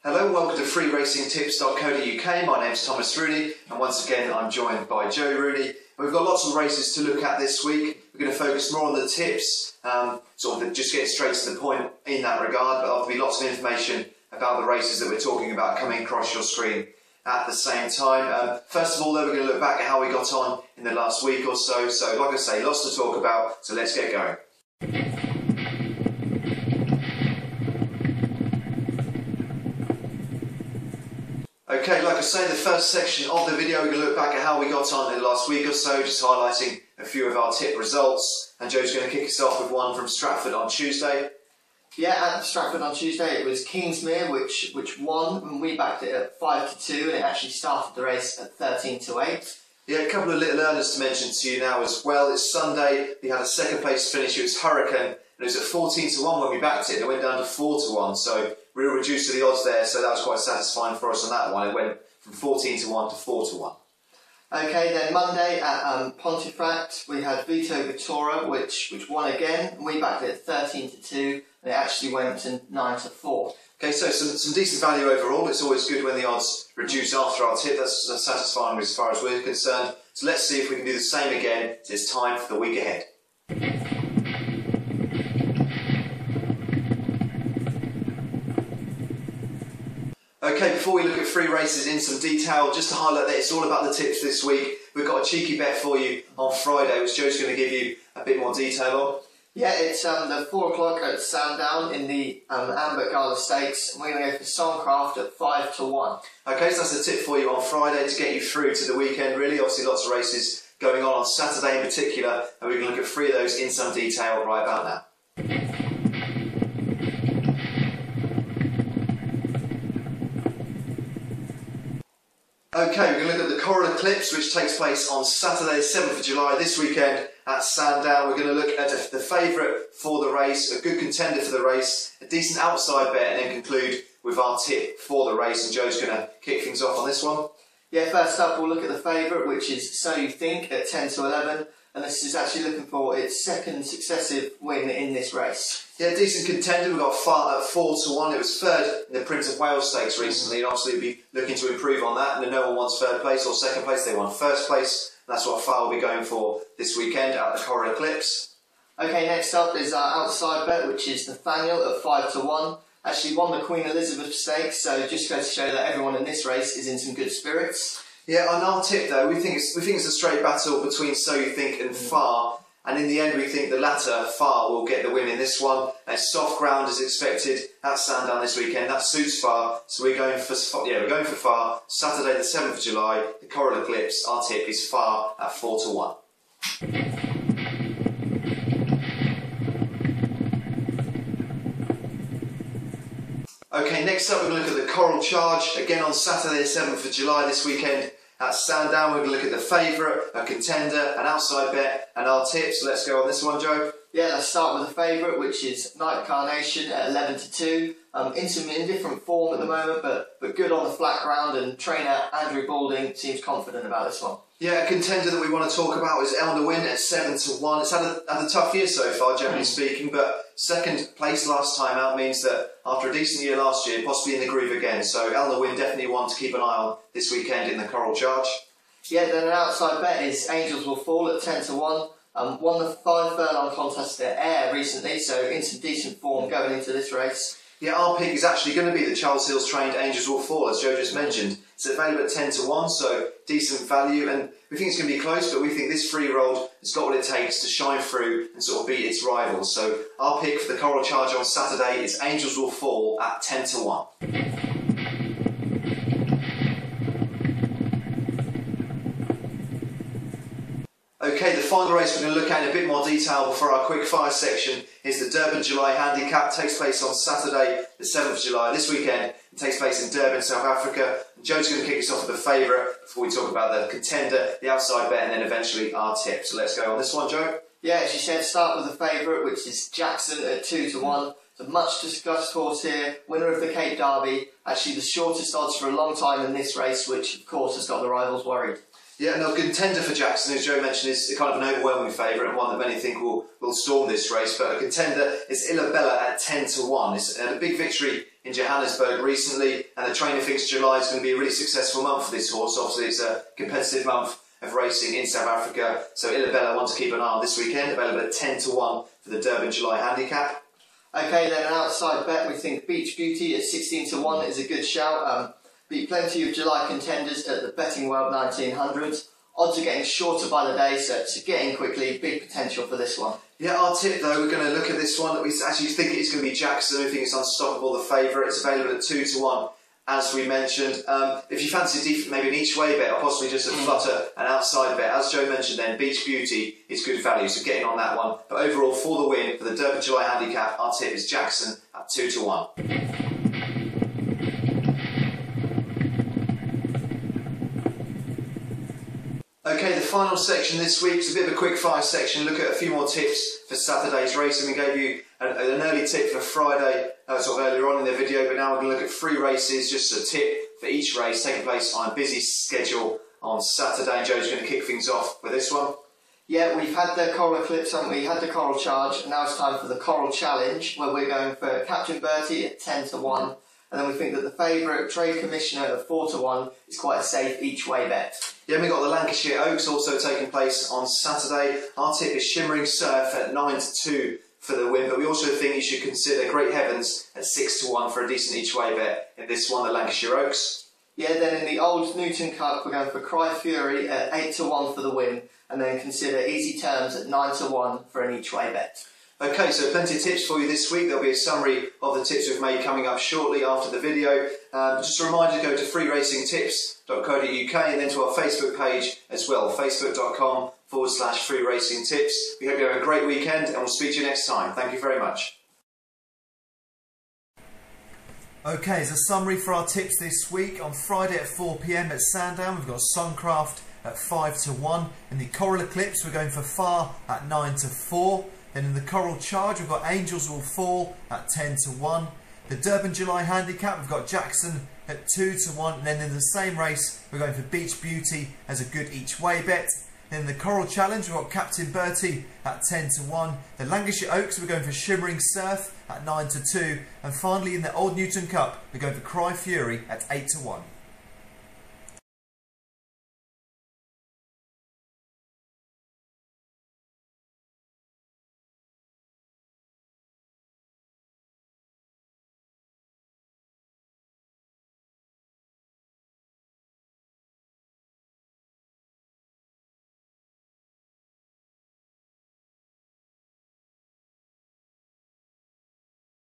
Hello, welcome to freeracingtips.co.uk. My name's Thomas Rooney, and once again I'm joined by Joe Rooney. We've got lots of races to look at this week. We're going to focus more on the tips, just get straight to the point in that regard, but there'll be lots of information about the races that we're talking about coming across your screen at the same time. First of all, though, we're going to look back at how we got on in the last week or so. So, like I say, lots to talk about, so let's get going. Okay, like I say, the first section of the video, we're going to look back at how we got on in the last week or so, just highlighting a few of our tip results. And Joe's going to kick us off with one from Stratford on Tuesday. Yeah, at Stratford on Tuesday, it was Kingsmere which won, and we backed it at 5-2, and it actually started the race at 13-8. Yeah, a couple of little earners to mention to you now as well. It's Sunday, we had a second place finish, it was Hurricane, and it was at 14-1 when we backed it, and it went down to 4-1, so real reduced to the odds there, so that was quite satisfying for us on that one. It went from 14-1 to 4-1. Okay, then Monday at Pontefract, we had Vito Vittoria, which won again, and we backed it at 13-2, and it actually went to 9-4. Okay, so some decent value overall. It's always good when the odds reduce after our tip. That's satisfying as far as we're concerned. So let's see if we can do the same again. It's time for the week ahead. Okay, before we look at free races in some detail, just to highlight that it's all about the tips this week. We've got a cheeky bet for you on Friday, which Joe's going to give you a bit more detail on. Yeah, it's the 4 o'clock at Sandown in the Ambert Gala Stakes, and we're going to go for Songcraft at 5-1. Okay, so that's a tip for you on Friday to get you through to the weekend, really. Obviously, lots of races going on Saturday in particular, and we're going to look at 3 of those in some detail right about now. Okay, we're going to look at the Coral Eclipse, which takes place on Saturday, 7th of July, this weekend at Sandown. We're going to look at the favourite for the race, a good contender for the race, a decent outside bet, and then conclude with our tip for the race. And Joe's going to kick things off on this one. Yeah, first up we'll look at the favourite, which is So You Think at 10-11, and this is actually looking for its second successive win in this race. Yeah, decent contender. We got far at 4-1. It was third in the Prince of Wales Stakes recently, and obviously we'll be looking to improve on that. And no one wants third place or second place; they want first place. And that's what Far will be going for this weekend at the Coral Eclipse. Okay, next up is our outside bet, which is Nathaniel at 5-1. Actually won the Queen Elizabeth Stakes, so just goes to show that everyone in this race is in some good spirits. Yeah, on our tip though, we think it's a straight battle between So You Think and Far. And in the end, we think the latter, Far, will get the win in this one. It's soft ground as expected at Sandown this weekend. That suits Far, so we're going for Far. Saturday, the 7th of July, the Coral Eclipse. Our tip is Far at 4-1. Okay, next up we're going to look at the Coral Charge again on Saturday, the 7th of July this weekend. At Sandown, we're going to look at the favourite, a contender, an outside bet, and our tips. So let's go on this one, Joe. Yeah, let's start with the favourite, which is Night Carnation at 11-2. In some indifferent form at the moment, but good on the flat ground, and trainer Andrew Balding seems confident about this one. Yeah, a contender that we want to talk about is Elna Win at 7-1. It's had a tough year so far, generally speaking, but second place last time out means that after a decent year last year, possibly in the groove again. So Elna Win definitely one to keep an eye on this weekend in the Coral Charge. Yeah, then an outside bet is Angels Will Fall at 10-1. Won the 5 furlong contest at Ayr recently, so in some decent form going into this race. Yeah, our pick is actually going to be the Charles Hills trained Angels Will Fall, as Joe just mentioned. It's available at 10-1, so decent value, and we think it's going to be close, but we think this 3-year-old has got what it takes to shine through and sort of beat its rivals. So our pick for the Coral Charge on Saturday is Angels Will Fall at 10-1. Okay, the final race we're going to look at in a bit more detail before our quick fire section is the Durban July Handicap. It takes place on Saturday, the 7th of July, this weekend. It takes place in Durban, South Africa. And Joe's going to kick us off with the favourite before we talk about the contender, the outside bet, and then eventually our tip. So let's go on this one, Joe. Yeah, as you said, start with the favourite, which is Jackson at 2-1. It's a much discussed horse here, winner of the Cape Derby. Actually the shortest odds for a long time in this race, which of course has got the rivals worried. Yeah, no, contender for Jackson, as Joe mentioned, is kind of an overwhelming favourite and one that many think will storm this race. But a contender is Illabella at 10 to 1. It's had a big victory in Johannesburg recently, and the trainer thinks July is going to be a really successful month for this horse. Obviously, it's a competitive month of racing in South Africa, so Illabella want to keep an eye on this weekend. Available at 10 to 1 for the Durban July Handicap. Okay, then an outside bet, we think Beach Beauty at 16 to 1 is a good shout. Beat plenty of July contenders at the Betting World 1900s. Odds are getting shorter by the day, so to get in quickly, big potential for this one. Yeah, our tip though, we're going to look at this one. We actually think it's going to be Jackson. We think it's unstoppable, the favourite. It's available at 2 to 1, as we mentioned. If you fancy maybe an each way bet or possibly just a flutter, an outside bet, as Joe mentioned then, Beach Beauty is good value, so getting on that one. But overall, for the win, for the Durban July Handicap, our tip is Jackson at 2 to 1. Okay, the final section this week is a bit of a quick fire section. Look at a few more tips for Saturday's racing. We gave you an early tip for Friday, sort of earlier on in the video, but now we're going to look at 3 races, just a tip for each race taking place on a busy schedule on Saturday. And Joe's going to kick things off with this one. Yeah, we've had the Coral Eclipse, haven't we? Had the Coral Charge, and now it's time for the Coral Challenge, where we're going for Captain Bertie at 10 to 1. And then we think that the favourite Trade Commissioner at 4 to 1 is quite a safe each way bet. Yeah, we've got the Lancashire Oaks also taking place on Saturday. Our tip is Shimmering Surf at 9 to 2 for the win, but we also think you should consider Great Heavens at 6 to 1 for a decent each way bet in this one, the Lancashire Oaks. Yeah, then in the Old Newton Cup, we're going for Cry Fury at 8 to 1 for the win, and then consider Easy Terms at 9 to 1 for an each way bet. Okay, so plenty of tips for you this week. There'll be a summary of the tips we've made coming up shortly after the video. Just a reminder to go to freeracingtips.co.uk and then to our Facebook page as well, facebook.com/freeracingtips. We hope you have a great weekend and we'll speak to you next time. Thank you very much. Okay, as a summary for our tips this week, on Friday at 4 PM at Sandown, we've got Suncraft at 5 to 1. In the Coral Eclipse, we're going for Far at 9 to 4. Then in the Coral Charge, we've got Angels Will Fall at 10 to 1. The Durban July Handicap, we've got Jackson at 2 to 1. And then in the same race, we're going for Beach Beauty as a good each way bet. Then in the Coral Challenge, we've got Captain Bertie at 10 to 1. The Lancashire Oaks, we're going for Shimmering Surf at 9 to 2. And finally in the Old Newton Cup, we're going for Cry Fury at 8 to 1.